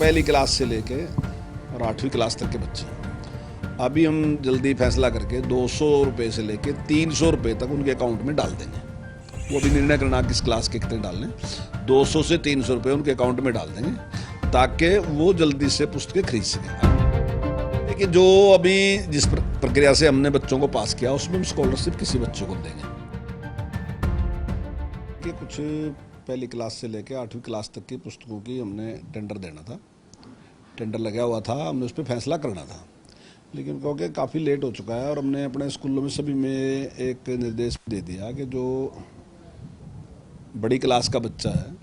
पहली क्लास से लेके और 8वीं क्लास तक के बच्चे हैं। अभी हम जल्दी फैसला करके 200 रुपये से लेके 300 रुपये तक उनके अकाउंट में डाल देंगे। वो अभी निर्णय करना किस क्लास के कितने डालने, 200 से 300 रुपये उनके अकाउंट में डाल देंगे ताकि वो जल्दी से पुस्तकें खरीद सकें। देखिए, जो अभी जिस प्रक्रिया से हमने बच्चों को पास किया उसमें हम स्कॉलरशिप किसी बच्चों को देंगे कि कुछ पहली क्लास से लेकर 8वीं क्लास तक की पुस्तकों की हमने टेंडर देना था, टेंडर लगा हुआ था, हमने उस पर फैसला करना था, लेकिन क्योंकि काफ़ी लेट हो चुका है और हमने अपने स्कूलों में सभी में एक निर्देश दे दिया कि जो बड़ी क्लास का बच्चा है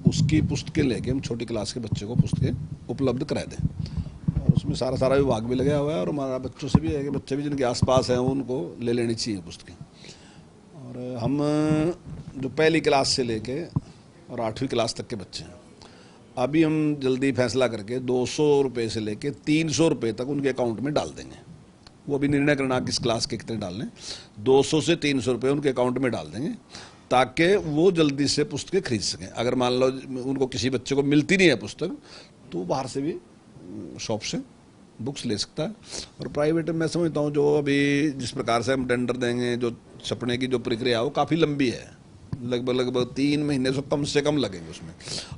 उसकी पुस्तकें लेके हम छोटी क्लास के बच्चे को पुस्तकें उपलब्ध करा दें। और उसमें सारा विभाग भी लगा हुआ है और हमारा बच्चों से भी है कि बच्चे भी जिनके आसपास हैं उनको ले लेनी चाहिए पुस्तकें। और हम जो पहली क्लास से लेके और 8वीं क्लास तक के बच्चे हैं, अभी हम जल्दी फैसला करके 200 रुपये से लेके 300 रुपये तक उनके अकाउंट में डाल देंगे। वो अभी निर्णय करना किस क्लास के कितने डालने, 200 से 300 रुपये उनके अकाउंट में डाल देंगे ताकि वो जल्दी से पुस्तकें खरीद सकें। अगर मान लो उनको किसी बच्चे को मिलती नहीं है पुस्तक तो वो बाहर से भी शॉप से बुक्स ले सकता है। और प्राइवेट में मैं समझता हूँ जो अभी जिस प्रकार से हम टेंडर देंगे, जो छपने की जो प्रक्रिया है वो काफ़ी लंबी है, लगभग 3 महीने से कम लगेंगे उसमें।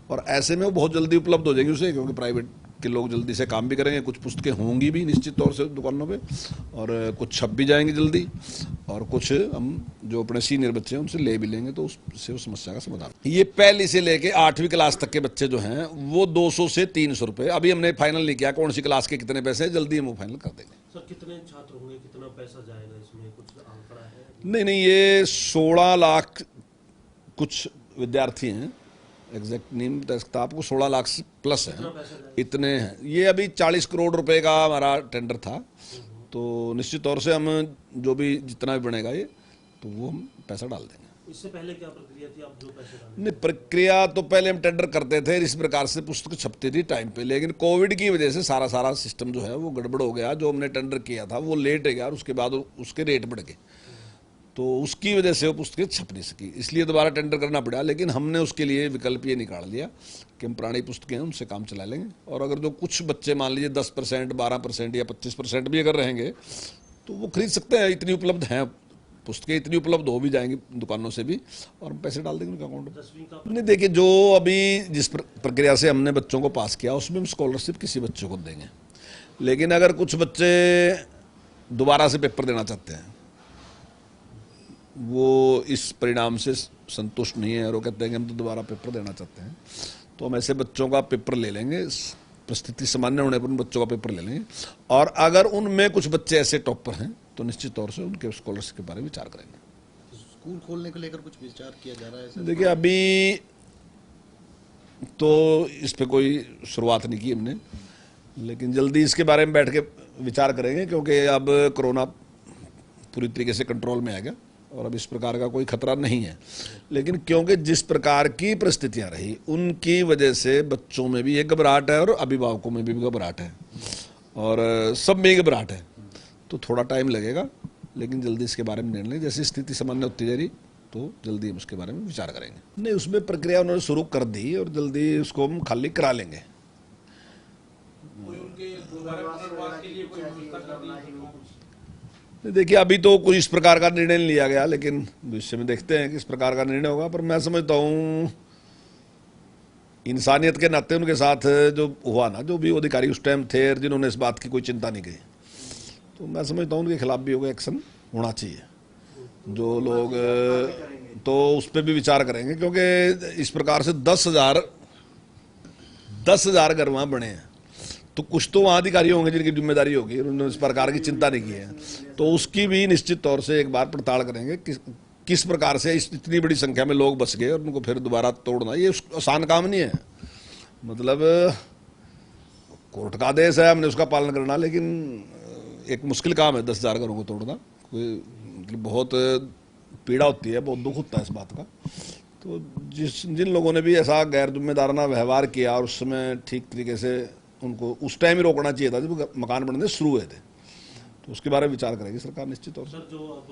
और ऐसे में वो बहुत जल्दी उपलब्ध हो जाएगी उसे, क्योंकि प्राइवेट के लोग जल्दी से काम भी करेंगे, कुछ पुस्तकें होंगी भी निश्चित तौर से दुकानों पे, और कुछ छप भी जाएंगी जल्दी, और कुछ हम जो अपने सीनियर बच्चे हैं उनसे ले भी लेंगे, तो उससे उस समस्या का समाधान। ये पहली से लेके 8वीं क्लास तक के बच्चे जो हैं वो 200 से 300 रुपये, अभी हमने फाइनल नहीं किया कौन सी क्लास के कितने पैसे हैं, जल्दी हम वो फाइनल कर देंगे। सर, कितने छात्र होंगे, कितना पैसा जाएगा इसमें, कुछ आंकड़ा है? नहीं, ये 16 लाख कुछ विद्यार्थी हैं, एग्जैक्ट नहीं बता सकता आपको, 16 लाख प्लस हैं, इतने हैं। ये अभी 40 करोड़ रुपए का हमारा टेंडर था, तो निश्चित तौर से हम जो भी जितना भी बनेगा ये तो वो हम पैसा डाल देंगे। इससे पहले क्या प्रक्रिया थी, आप जो पैसे डाले? नहीं, प्रक्रिया तो पहले हम टेंडर करते थे, इस प्रकार से पुस्तक छपती थी टाइम पे, लेकिन कोविड की वजह से सारा सिस्टम जो है वो गड़बड़ हो गया। जो हमने टेंडर किया था वो लेट हो गया और उसके बाद उसके रेट बढ़ गए, तो उसकी वजह से वो पुस्तकें छप नहीं सकी, इसलिए दोबारा टेंडर करना पड़ा। लेकिन हमने उसके लिए विकल्प ये निकाल लिया कि हम पुरानी पुस्तकें हैं उनसे काम चला लेंगे, और अगर जो कुछ बच्चे मान लीजिए 10%, 12% या 25% भी अगर रहेंगे तो वो खरीद सकते हैं। इतनी उपलब्ध हैं पुस्तकें, इतनी उपलब्ध हो भी जाएंगी दुकानों से भी, और हम पैसे डाल देंगे उनके अकाउंट में। नहीं, देखिए, जो अभी जिस प्रक्रिया से हमने बच्चों को पास किया उसमें हम स्कॉलरशिप किसी बच्चे को देंगे, लेकिन अगर कुछ बच्चे दोबारा से पेपर देना चाहते हैं, वो इस परिणाम से संतुष्ट नहीं है और वो कहते हैं कि हम तो दोबारा पेपर देना चाहते हैं, तो हम ऐसे बच्चों का पेपर ले लेंगे, परिस्थिति सामान्य होने पर उन बच्चों का पेपर ले लेंगे। और अगर उनमें कुछ बच्चे ऐसे टॉपर हैं तो निश्चित तौर से उनके स्कॉलरशिप के बारे में विचार करेंगे। स्कूल खोलने को लेकर कुछ विचार किया जा रहा है? देखिए, अभी तो इस पे कोई शुरुआत नहीं की हमने, लेकिन जल्दी इसके बारे में बैठ के विचार करेंगे, क्योंकि अब कोरोना पूरी तरीके से कंट्रोल में आ गया और अब इस प्रकार का कोई खतरा नहीं है। लेकिन क्योंकि जिस प्रकार की परिस्थितियां रही उनकी वजह से बच्चों में भी एक घबराहट है और अभिभावकों में भी घबराहट है और सब में घबराहट है, तो थोड़ा टाइम लगेगा, लेकिन जल्दी इसके बारे में निर्णय, जैसी स्थिति सामान्य होती जा रही तो जल्दी हम उसके बारे में विचार करेंगे। नहीं, उसमें प्रक्रिया उन्होंने शुरू कर दी और जल्दी उसको हम खाली करा लेंगे। देखिए, अभी तो कोई इस प्रकार का निर्णय नहीं लिया गया, लेकिन भविष्य में देखते हैं कि इस प्रकार का निर्णय होगा। पर मैं समझता हूँ इंसानियत के नाते उनके साथ जो हुआ ना, जो भी अधिकारी उस टाइम थे जिन्होंने इस बात की कोई चिंता नहीं की, तो मैं समझता हूँ उनके खिलाफ भी होगा एक्शन होना चाहिए। जो लोग तो उस पर भी विचार करेंगे, क्योंकि इस प्रकार से 10,000 घर वहाँ बने हैं, तो कुछ तो वहाँ अधिकारी होंगे जिनकी जिम्मेदारी होगी, उन्होंने इस प्रकार की चिंता नहीं की है, तो उसकी भी निश्चित तौर से एक बार पड़ताल करेंगे किस प्रकार से इतनी बड़ी संख्या में लोग बस गए और उनको फिर दोबारा तोड़ना ये आसान काम नहीं है। मतलब कोर्ट का आदेश है, हमने उसका पालन करना, लेकिन एक मुश्किल काम है 10,000 घरों को तोड़ना। कोई मतलब बहुत पीड़ा होती है, बहुत दुख होता है इस बात का। तो जिन लोगों ने भी ऐसा गैर जिम्मेदाराना व्यवहार किया और उस समय ठीक तरीके से उनको उस टाइम ही रोकना चाहिए था जब मकान बनने शुरू हुए थे, तो उसके बारे में विचार करेगी सरकार निश्चित तौर से। सर, जो अब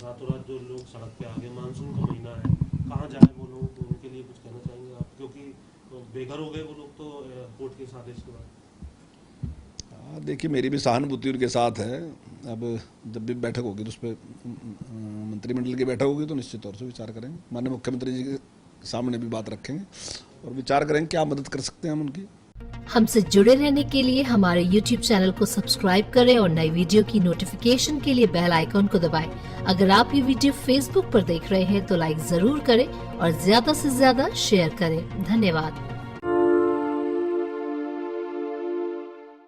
रातों रात जो लोग सड़क पे आ गए, मानसून का महीना है, कहाँ जाए वो लोग, उनके लिए कुछ कहना चाहेंगे आप? क्योंकि तो बेघर हो गए वो लोग तो कोर्ट के आदेश के बाद। देखिए मेरी भी सहानुभूति उनके साथ है। अब जब भी बैठक होगी तो उस पर मंत्रिमंडल की बैठक होगी तो निश्चित तौर से विचार करेंगे। माननीय मुख्यमंत्री जी के सामने भी बात रखेंगे और विचार करेंगे क्या मदद कर सकते हैं हम उनकी। हमसे जुड़े रहने के लिए हमारे YouTube चैनल को सब्सक्राइब करें और नई वीडियो की नोटिफिकेशन के लिए बेल आइकॉन को दबाएं। अगर आप ये वीडियो Facebook पर देख रहे हैं तो लाइक जरूर करें और ज्यादा से ज्यादा शेयर करें। धन्यवाद।